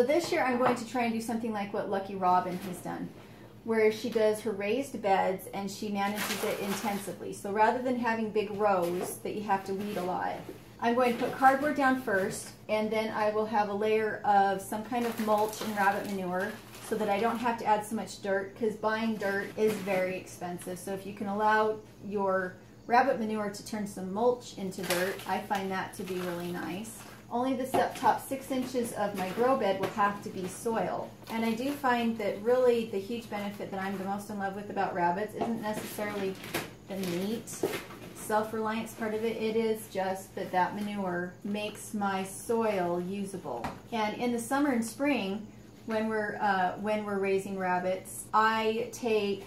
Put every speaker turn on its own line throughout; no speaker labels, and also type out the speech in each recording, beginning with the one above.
So this year I'm going to try and do something like what Lucky Robin has done, where she does her raised beds and she manages it intensively. So rather than having big rows that you have to weed a lot, I'm going to put cardboard down first, and then I will have a layer of some kind of mulch and rabbit manure so that I don't have to add so much dirt, because buying dirt is very expensive. So if you can allow your rabbit manure to turn some mulch into dirt, I find that to be really nice. Only the top 6 inches of my grow bed will have to be soil. And I do find that really the huge benefit that I'm the most in love with about rabbits isn't necessarily the meat, self-reliance part of it. It is just that that manure makes my soil usable. And in the summer and spring, when we're raising rabbits, I take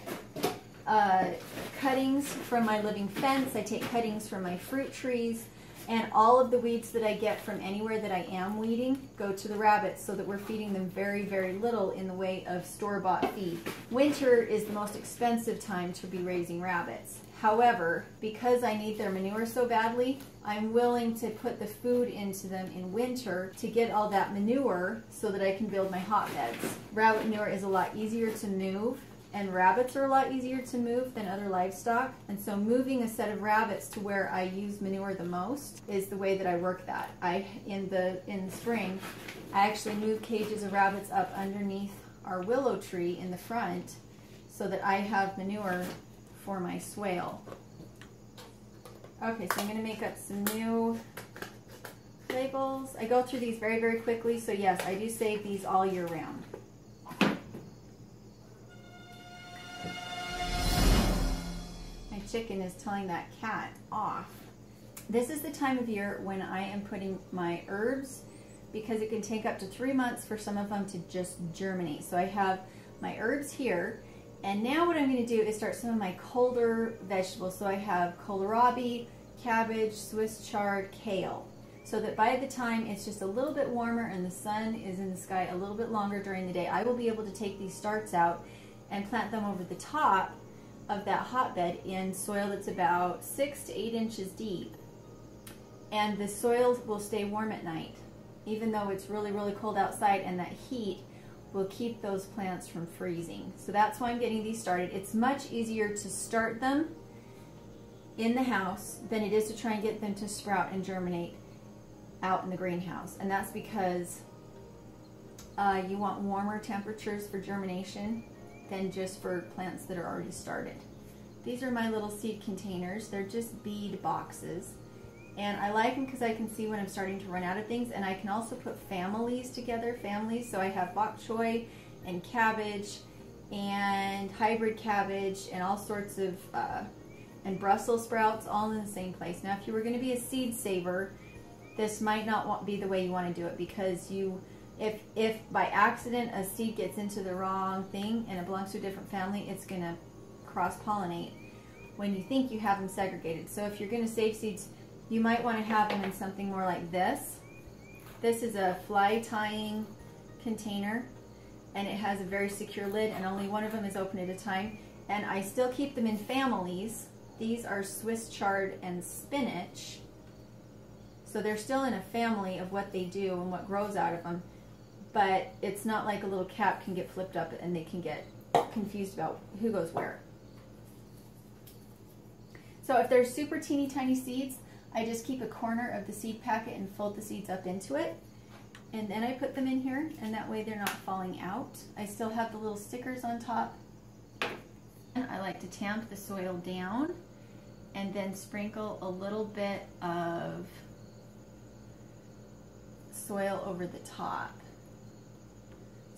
cuttings from my living fence, I take cuttings from my fruit trees, and all of the weeds that I get from anywhere that I am weeding go to the rabbits, so that we're feeding them very, very little in the way of store-bought feed. Winter is the most expensive time to be raising rabbits. However, because I need their manure so badly, I'm willing to put the food into them in winter to get all that manure so that I can build my hotbeds. Rabbit manure is a lot easier to move, and rabbits are a lot easier to move than other livestock. And so moving a set of rabbits to where I use manure the most is the way that I work that. In the spring, I actually move cages of rabbits up underneath our willow tree in the front so that I have manure for my swale. Okay, so I'm going to make up some new labels. I go through these very, very quickly, so yes, I do save these all year round. My chicken is telling that cat off. This is the time of year when I am putting my herbs, because it can take up to 3 months for some of them to just germinate. So I have my herbs here. And now what I'm going to do is start some of my colder vegetables. So I have kohlrabi, cabbage, Swiss chard, kale. So that by the time it's just a little bit warmer and the sun is in the sky a little bit longer during the day, I will be able to take these starts out and plant them over the top of that hotbed in soil that's about 6 to 8 inches deep. And the soil will stay warm at night, even though it's really, really cold outside, and that heat will keep those plants from freezing. So that's why I'm getting these started. It's much easier to start them in the house than it is to try and get them to sprout and germinate out in the greenhouse. And that's because you want warmer temperatures for germination than just for plants that are already started. These are my little seed containers. They're just bead boxes. And I like them because I can see when I'm starting to run out of things, and I can also put families together, so I have bok choy and cabbage and hybrid cabbage and all sorts of, and Brussels sprouts all in the same place. Now if you were going to be a seed saver, this might not be the way you want to do it, because if by accident a seed gets into the wrong thing and it belongs to a different family, it's going to cross-pollinate when you think you have them segregated. So if you're going to save seeds, you might want to have them in something more like this. This is a fly tying container, and it has a very secure lid, and only one of them is open at a time. And I still keep them in families. These are Swiss chard and spinach. So they're still in a family of what they do and what grows out of them. But it's not like a little cap can get flipped up and they can get confused about who goes where. So if they're super teeny tiny seeds, I just keep a corner of the seed packet and fold the seeds up into it. And then I put them in here, and that way they're not falling out. I still have the little stickers on top. And I like to tamp the soil down and then sprinkle a little bit of soil over the top.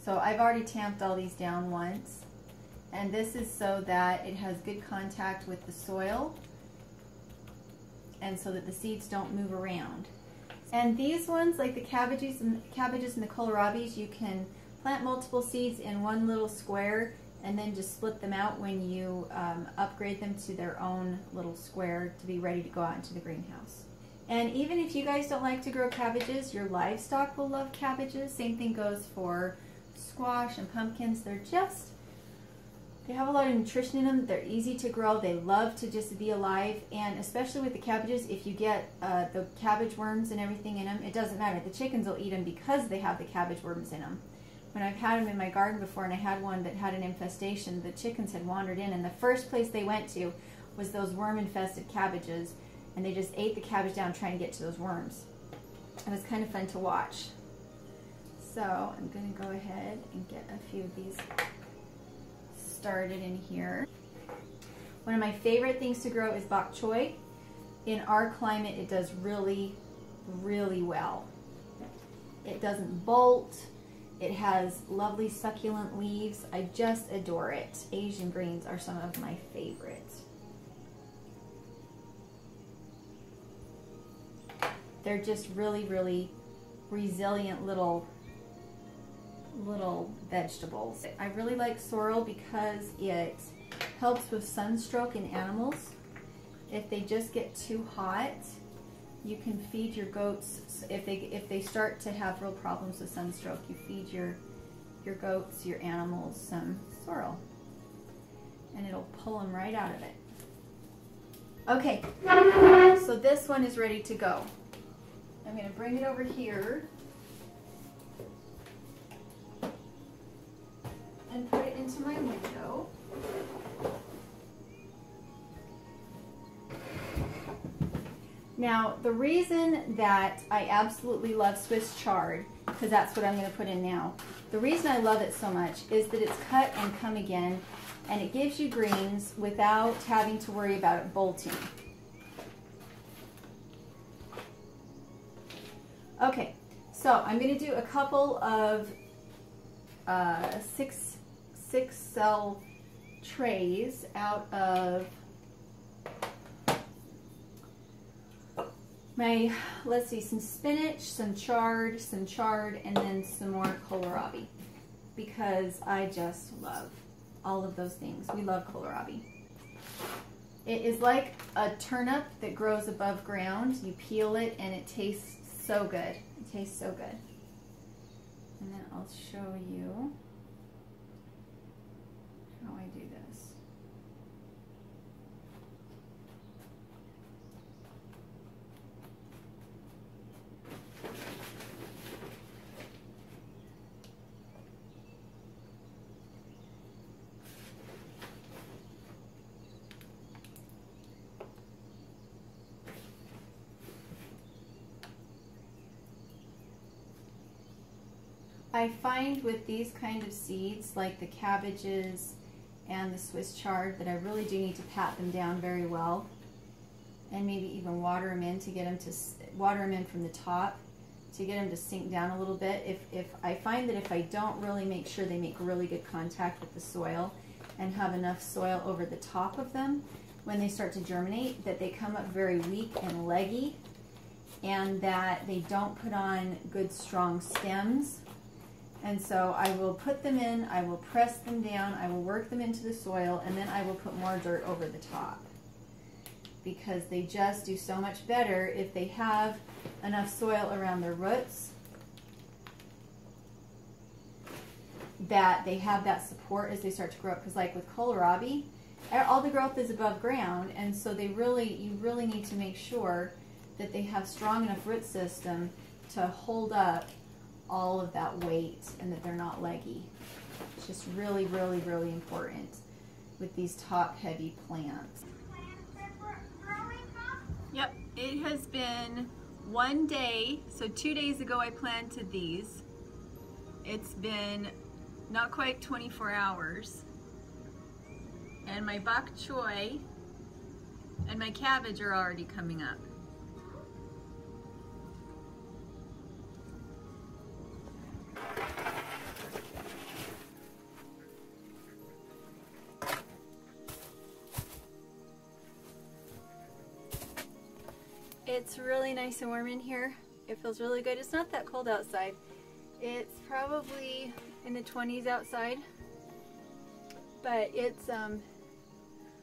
So I've already tamped all these down once. And this is so that it has good contact with the soil, and so that the seeds don't move around. And these ones, like the cabbages and the kohlrabis, you can plant multiple seeds in one little square and then just split them out when you upgrade them to their own little square to be ready to go out into the greenhouse. And even if you guys don't like to grow cabbages, your livestock will love cabbages. Same thing goes for squash and pumpkins. They're just They have a lot of nutrition in them. They're easy to grow. They love to just be alive. And especially with the cabbages, if you get the cabbage worms and everything in them, it doesn't matter. The chickens will eat them because they have the cabbage worms in them. When I've had them in my garden before and I had one that had an infestation, the chickens had wandered in and the first place they went to was those worm-infested cabbages, and they just ate the cabbage down trying to get to those worms. It was kind of fun to watch. So I'm going to go ahead and get a few of these started in here. One of my favorite things to grow is Bok Choy. In our climate, it does really, really well. It doesn't bolt. It has lovely succulent leaves. I just adore it. Asian greens are some of my favorites. They're just really, really resilient little vegetables. I really like sorrel because it helps with sunstroke in animals. If they just get too hot, you can feed your goats. If they start to have real problems with sunstroke, you feed your goats, your animals, some sorrel, and it'll pull them right out of it. Okay, so this one is ready to go. I'm going to bring it over here and put it into my window. Now, the reason that I absolutely love Swiss chard, because that's what I'm going to put in now, the reason I love it so much is that it's cut and come again, and it gives you greens without having to worry about it bolting. Okay, so I'm going to do a couple of six cell trays out of my, let's see, some spinach, some chard, and then some more kohlrabi, because I just love all of those things. We love kohlrabi. It is like a turnip that grows above ground. You peel it and it tastes so good. It tastes so good. And then I'll show you how I do this. I find with these kind of seeds, like the cabbages and the Swiss chard, that I really do need to pat them down very well, and maybe even water them in to get them to water them in from the top to get them to sink down a little bit. If I find that if I don't really make sure they make really good contact with the soil and have enough soil over the top of them, when they start to germinate, that they come up very weak and leggy, and that they don't put on good strong stems. And so I will put them in, I will press them down, I will work them into the soil, and then I will put more dirt over the top, because they just do so much better if they have enough soil around their roots, that they have that support as they start to grow up. Because like with kohlrabi, all the growth is above ground, and so you really need to make sure that they have strong enough root system to hold up all of that weight and that they're not leggy. It's just really, really, really important with these top-heavy plants. Yep, it has been one day, so 2 days ago I planted these. It's been not quite 24 hours. And my bok choy and my cabbage are already coming up. It's really nice and warm in here. It feels really good. It's not that cold outside. It's probably in the 20s outside, but it's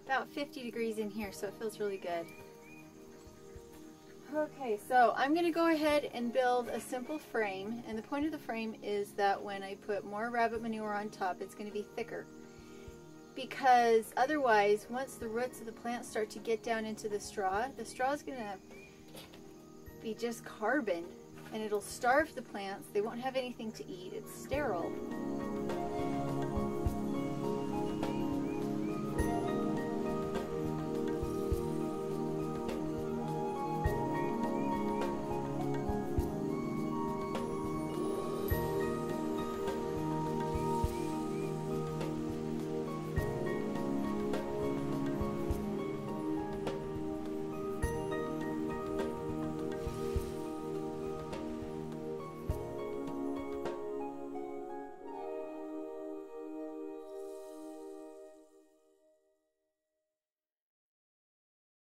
about 50 degrees in here, so it feels really good. Okay, so I'm going to go ahead and build a simple frame, and the point of the frame is that when I put more rabbit manure on top, it's going to be thicker. because otherwise, once the roots of the plant start to get down into the straw is going to be just carbon, and it'll starve the plants. They won't have anything to eat. It's sterile.